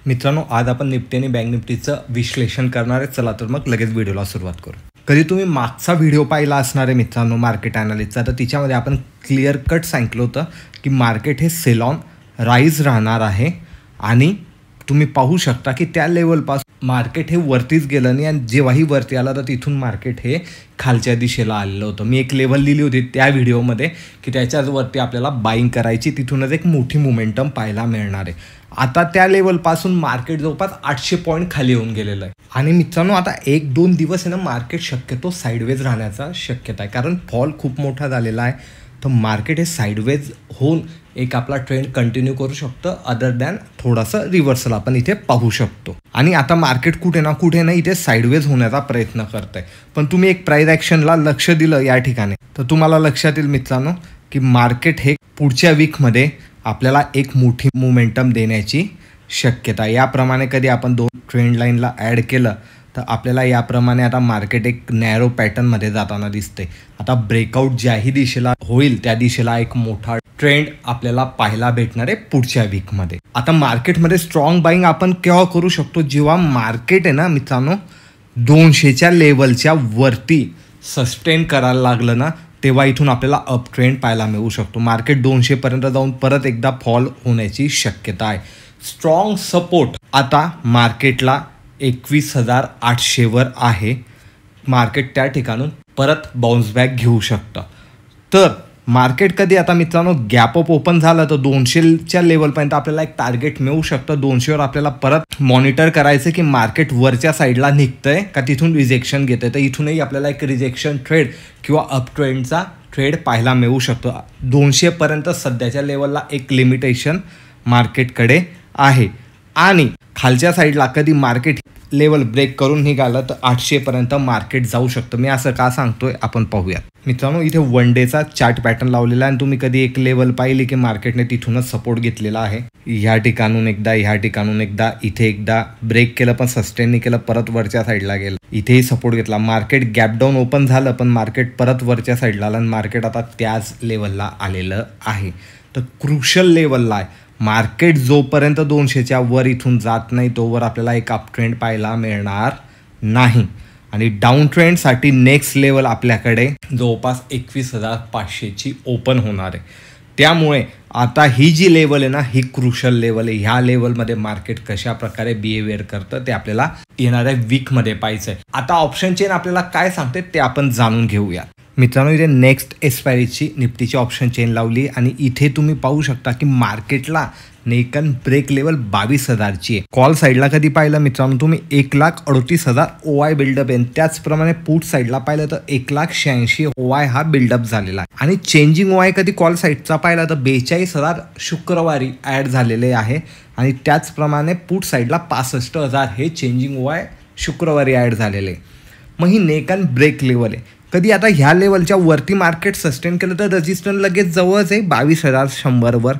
मित्रांनो, आज आपण निफ्टी आणि बँक निफ्टीचं विश्लेषण करणार आहे. चला तर मग लगेच व्हिडिओला सुरुवात करू. कधी तुम्ही मागचा व्हिडिओ पाहिला असणार आहे मित्रांनो मार्केट ॲनालिस्टचा, तर तिच्यामध्ये आपण क्लिअर कट सांगितलं होतं की मार्केट हे सेल ऑन राईज राहणार आहे आणि तुम्ही पाहू शकता की त्या लेवलपासून मार्केट हे वरतीच गेलं नाही आणि जेव्हाही वरती आलं तर तिथून मार्केट हे खालच्या दिशेला आलेलं होतं. मी एक लेवल लिहिली होती त्या व्हिडिओमध्ये की त्याच्याच वरती आपल्याला बाईंग करायची, तिथूनच एक मोठी मोमेंटम पाहायला मिळणार आहे. आता त्या लेवलपासून मार्केट जवळपास 800 पॉईंट खाली येऊन गेलेलं आहे आणि मित्रांनो आता 1-2 दिवस आहे ना मार्केट शक्यतो साईडवेज राहण्याचा शक्यता आहे, कारण फॉल खूप मोठा झालेला आहे. तर मार्केट हे साईडवेज होऊन एक आपला ट्रेंड कंटिन्यू करू शकतं, अदर दॅन थोडासा रिव्हर्सल आपण इथे पाहू शकतो. आणि आता मार्केट कुठे ना इथे साईडवेज होण्याचा प्रयत्न करत आहे. पण तुम्ही एक प्राइस ॲक्शनला लक्ष दिलं या ठिकाणी तर तुम्हाला लक्षात येईल मित्रांनो की मार्केट हे पुढच्या वीकमध्ये आपल्याला एक मोठी मोमेंटम देण्याची शक्यता आहे. याप्रमाणे कधी आपण 2 ट्रेंड लाईनला ॲड केलं तर आपल्याला याप्रमाणे आता मार्केट एक नॅरो पॅटर्नमध्ये जाताना दिसते. आता ब्रेकआउट ज्याही दिशेला होईल त्या दिशेला एक मोठा ट्रेंड आपल्याला पाहायला भेटणार आहे पुढच्या वीकमध्ये. आता मार्केटमध्ये स्ट्रॉंग बाईंग आपण केव्हा करू शकतो, जेव्हा मार्केट आहे ना मित्रांनो 200च्या लेवलच्या वरती सस्टेन करायला लागलं ना, तेव्हा इथून आपल्याला अप ट्रेंड पाहायला मिळू शकतो. मार्केट 200पर्यंत जाऊन परत एकदा फॉल होण्याची शक्यता आहे. स्ट्रॉंग सपोर्ट आता मार्केटला 21,800वर आहे. मार्केट त्या ठिकाणून परत बाउन्स बॅक घेऊ शकतं. तर मार्केट कधी आता मित्रांनो गॅप अप ओपन झालं तर 200च्या लेवलपर्यंत आपल्याला एक टार्गेट मिळू शकतं. 200वर आपल्याला परत मॉनिटर करायचं की मार्केट वरच्या साईडला निघतंय का तिथून रिजेक्शन घेतंय. तर इथूनही आपल्याला एक रिजेक्शन ट्रेड किंवा अप ट्रेंडचा ट्रेड पाहायला मिळू शकतो. 200पर्यंत सध्याच्या लेवलला एक लिमिटेशन मार्केटकडे आहे आणि खालच्या साईडला कधी मार्केट लेवल ब्रेक करून निघालं तर 800पर्यंत मार्केट जाऊ शकतं. मी असं का सांगतोय आपण पाहूया. मित्रांनो इथे 1 डेचा चार्ट पॅटर्न लावलेला आहे आणि तुम्ही कधी एक लेवल पाहिली की मार्केटने तिथूनच सपोर्ट घेतलेला आहे. ह्या ठिकाणून एकदा, ह्या ठिकाणून एकदा, इथे एकदा ब्रेक केलं पण सस्टेन नाही केलं, परत वरच्या साईडला गेलं, इथेही सपोर्ट घेतला. मार्केट गॅप डाऊन ओपन झालं पण मार्केट परत वरच्या साईडला आलं आणि मार्केट आता त्याच लेवलला आलेलं आहे. तर क्रुशल लेवलला आहे मार्केट. जोपर्यंत 200च्या वर इथून जात नाही तोवर आपल्याला एक अप ट्रेंड पाहायला मिळणार नाही आणि डाऊन ट्रेंडसाठी नेक्स्ट लेवल आपल्याकडे जवळपास 21,500ची ओपन होणार आहे. त्यामुळे आता ही जी लेवल आहे ना ही क्रुशल लेवल आहे. ह्या लेवलमध्ये मार्केट कशा प्रकारे बिहेवियर करतं ते आपल्याला येणाऱ्या वीकमध्ये पाहायचं आहे. आता ऑप्शन चेन आपल्याला काय सांगते ते आपण जाणून घेऊया. मित्रांनो इथे नेक्स्ट एक्सपायरीची निफ्टीची ऑप्शन चेन लावली आणि इथे तुम्ही पाहू शकता की मार्केटला नेकन ब्रेक लेवल 22,000ची आहे. कॉल साईडला कधी पाहिलं मित्रांनो तुम्ही 1,38,000 OI बिल्डअप आहे. त्याचप्रमाणे पुट साईडला पाहिलं तर 1,86,000 OI हा बिल्डअप झालेला आहे आणि चेंजिंग OI कधी कॉल साईडचा पाहिला तर 42,000 शुक्रवारी ॲड झालेले आहे आणि त्याचप्रमाणे पुट साईडला 65,000 हे चेंजिंग OI शुक्रवारी ॲड झालेले. मग ही नेकन ब्रेक लेवल आहे. कधी आता ह्या लेवलच्या वरती मार्केट सस्टेन केलं तर रजिस्टर लगेच जवळच आहे 22,100वर,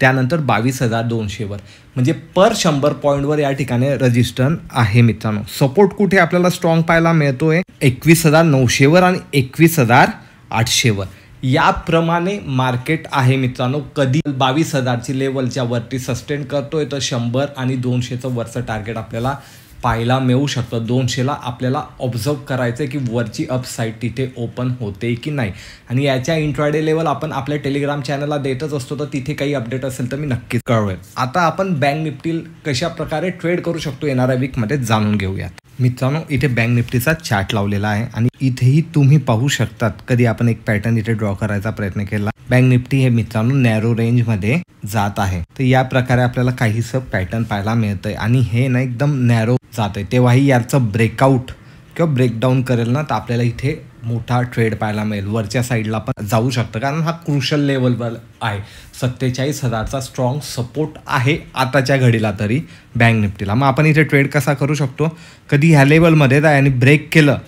त्यानंतर 22,200वर, म्हणजे पर 100 पॉईंटवर या ठिकाणी रजिस्टर आहे मित्रांनो. सपोर्ट कुठे आपल्याला स्ट्रॉंग पाहायला मिळतोय 21,900वर आणि 21,800वर. याप्रमाणे मार्केट आहे मित्रांनो. कधी 22,000ची लेवलच्या वरती सस्टेन करतोय तर 100 आणि 200चं वरचं टार्गेट आपल्याला पाहायला मिळू शकतं. 200ला आपल्याला ऑब्झर्व करायचं आहे की वरची अपसाईड तिथे ओपन होते की नाही आणि याच्या इंट्राडे लेवल आपण आपल्या टेलिग्राम चॅनलला देतच असतो, तर तिथे काही अपडेट असेल तर मी नक्कीच कळवेल. आता आपण बँक निफ्टी कशा प्रकारे ट्रेड करू शकतो येणाऱ्या वीकमध्ये जाणून घेऊयात. मित्रांनो इथे बँक निफ्टीचा चार्ट लावलेला आहे आणि इथेही तुम्ही पाहू शकतात कधी आपण एक पॅटर्न इथे ड्रॉ करायचा प्रयत्न केला. बँक निफ्टी हे मित्रांनो नॅरो रेंजमध्ये जात आहे. तर या प्रकारे आपल्याला काहीसं पॅटर्न पाहायला मिळतंय आणि हे ना एकदम नॅरो जात आहे. तेव्हाही याचं ब्रेकआउट किंवा ब्रेकडाऊन करेल ना तर आपल्याला इथे मोठा ट्रेड पाहायला मिळेल. वरच्या साईडला पण जाऊ शकतं कारण हा क्रुशल लेवलवर आहे. 47,000चा स्ट्रॉंग सपोर्ट आहे आताच्या घडीला तरी बँक निफ्टीला. मग आपण इथे ट्रेड कसा करू शकतो, कधी ह्या लेवलमध्ये जाय आणि ब्रेक केलं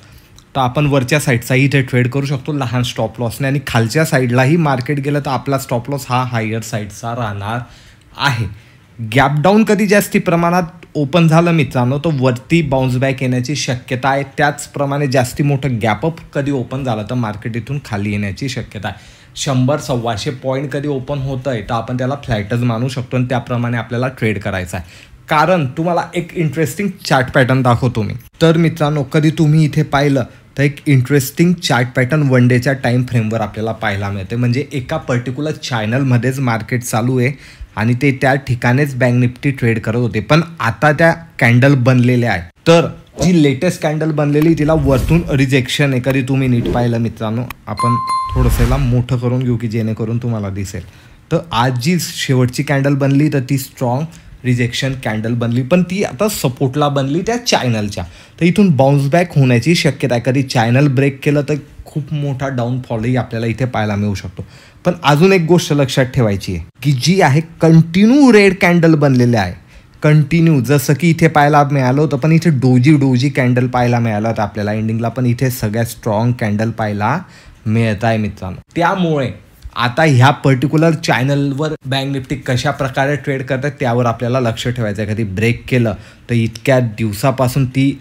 तर आपण वरच्या साईडचाही इथे ट्रेड करू शकतो लहान स्टॉप लॉसने आणि खालच्या साईडलाही मार्केट गेलं तर आपला स्टॉप लॉस हा हायर साईडचा राहणार आहे. गॅप डाऊन कधी जास्ती प्रमाणात ओपन झालं मित्रांनो तर वरती बाउन्स बॅक येण्याची शक्यता आहे. त्याचप्रमाणे जास्ती मोठं गॅपअप कधी ओपन झालं तर मार्केट इथून खाली येण्याची शक्यता आहे. 100-125 पॉईंट कधी ओपन होतं आहे तर आपण त्याला फ्लॅटच मानू शकतो आणि त्याप्रमाणे आपल्याला ट्रेड करायचा आहे. कारण तुम्हाला एक इंटरेस्टिंग चार्ट पॅटर्न दाखवतो मी. तर मित्रांनो, कधी तुम्ही इथे पाहिलं तर एक इंटरेस्टिंग चार्ट पॅटर्न वन डेच्या टाईम फ्रेमवर आपल्याला पाहायला मिळते. म्हणजे एका पर्टिक्युलर चॅनलमध्येच मार्केट चालू आहे आणि ते त्या ठिकाणीच बँक निफ्टी ट्रेड करत होते. पण आता त्या कॅन्डल बनलेल्या आहेत. तर जी लेटेस्ट कॅन्डल बनलेली तिला वरतून रिजेक्शन आहे. कधी तुम्ही नीट पाहिलं मित्रांनो, आपण थोडंसं मोठं करून घेऊ की जेणेकरून तुम्हाला दिसेल. तर आज जी शेवटची कॅन्डल बनली तर ती स्ट्रॉंग रिजेक्शन कॅन्डल बनली, पण ती आता सपोर्टला बनली त्या चॅनलच्या. तर इथून बाउन्स बॅक होण्याची शक्यता आहे. कधी चॅनल ब्रेक केलं तर खूप मोठा डाऊनफॉलही आपल्याला इथे पाहायला मिळू शकतो. पण अजून एक गोष्ट लक्षात ठेवायची आहे की जी आहे कंटिन्यू रेड कॅन्डल बनलेल्या आहे. कंटिन्यू जसं की इथे पाहायला मिळालं होतं, पण इथे डोजी कॅन्डल पाहायला मिळालं होतं आपल्याला एंडिंगला, पण इथे सगळ्यात स्ट्रॉंग कॅन्डल पाहायला मिळत आहे मित्रांनो. त्यामुळे आता ह्या पर्टिक्युलर चॅनलवर बँक निफ्टी कशा प्रकारे ट्रेड करतात त्यावर आपल्याला लक्ष ठेवायचं आहे. कधी ब्रेक केलं तर इतक्या दिवसापासून ती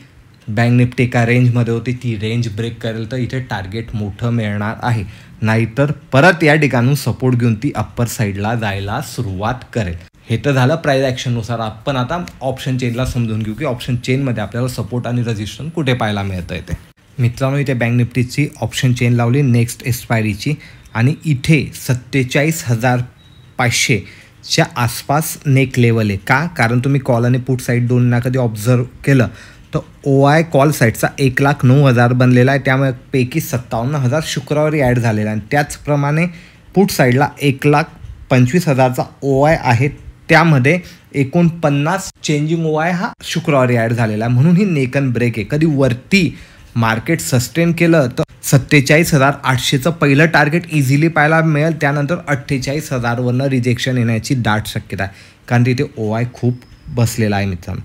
बँक निफ्टी एका रेंजमध्ये होती, ती रेंज ब्रेक करेल तर इथे टार्गेट मोठं मिळणार आहे. नाहीतर परत या ठिकाणून सपोर्ट घेऊन ती अप्पर साईडला जायला सुरुवात करेल. हे तर झालं प्राईस ॲक्शननुसार. आपण आता ऑप्शन चेनला समजून घेऊ की ऑप्शन चेनमध्ये आपल्याला सपोर्ट आणि रेजिस्टन्स कुठे पाहायला मिळतं आहे ते. मित्रांनो, इथे बँक निफ्टीची ऑप्शन चेन लावली नेक्स्ट एक्सपायरीची आणि इथे 47,500च्या आसपास नेक लेवल आहे. का? कारण तुम्ही कॉल आणि पुट साईड दोन्हींना कधी ऑब्झर्व केलं तर OI कॉल साईडचा 1,09,000 बनलेला आहे. त्यामुळे पैकी 57,000 शुक्रवारी ॲड झालेला आहे. त्याचप्रमाणे पुट साईडला 1,25,000चा OI आहे. त्यामध्ये 49 चेंजिंग OI हा शुक्रवारी ॲड झालेला आहे. म्हणून ही नेक अँड ब्रेक आहे. कधी वरती मार्केट सस्टेन केलं तर 47,800चं पहिलं टार्गेट इझिली पाहायला मिळेल. त्यानंतर 48,000वरनं रिजेक्शन येण्याची दाट शक्यता आहे, कारण तिथे OI खूप बसलेला आहे मित्रांनो.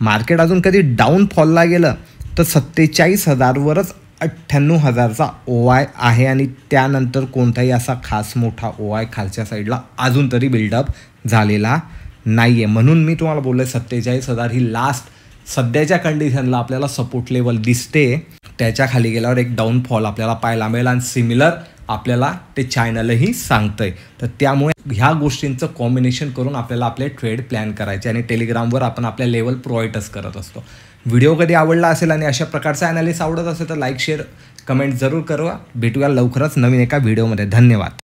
मार्केट अजून कधी डाऊनफॉलला गेलं तर 47,000वरच 98,000चा OI आहे आणि त्यानंतर कोणताही असा खास मोठा OI खालच्या साईडला अजून तरी बिल्डअप झालेला नाही आहे. म्हणून मी तुम्हाला बोललो 47,000 ही लास्ट सध्याच्या कंडिशनला आपल्याला सपोर्ट लेवल दिसते. त्याच्या खाली गेल्यावर एक डाऊनफॉल आपल्याला पाहायला मिळेल आणि सिमिलर आपल्याला ते चॅनलही सांगतंय. तर त्यामुळे ह्या गोष्टींचं कॉम्बिनेशन करून आपल्याला आपले ट्रेड प्लॅन करायचे आणि टेलिग्रामवर आपण आपल्या लेवल प्रोव्हाइडच करत असतो. व्हिडिओ कधी आवडला असेल आणि अशा प्रकारचा ॲनालिसिस आवडत असेल तर लाईक शेअर कमेंट जरूर करा. भेटूया लवकरच नवीन एका व्हिडिओमध्ये. धन्यवाद.